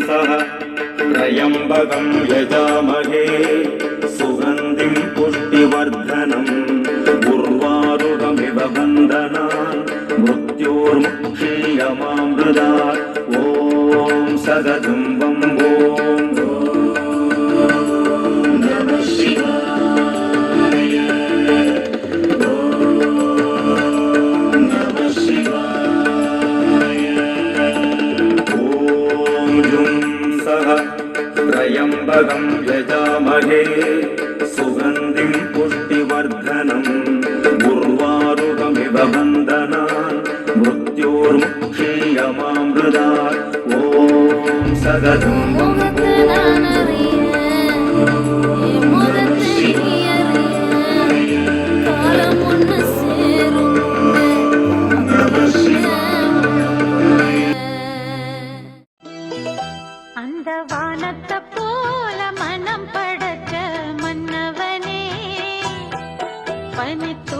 सह त्र्यम्बकं यजामहे सुगन्धिं पुष्टिवर्धनम् उर्वारुकमिव बन्धनान् मृत्योर्मुक्षीयमामृतात् ॐ सदतं वं ॐ नमः शिवाय नमः शिवाय ॐ जुं सह त्र्यम्बकं यजामहे सुगन्धिं पुष्टिवर्धनम् उर्वारुकमिव बन्धनान् मृत्योर्मुक्षीयमामृतात् ॐ सदतं वं அந்த வானத்தை போல மனம் படைச்ச மன்னவனே பனித்து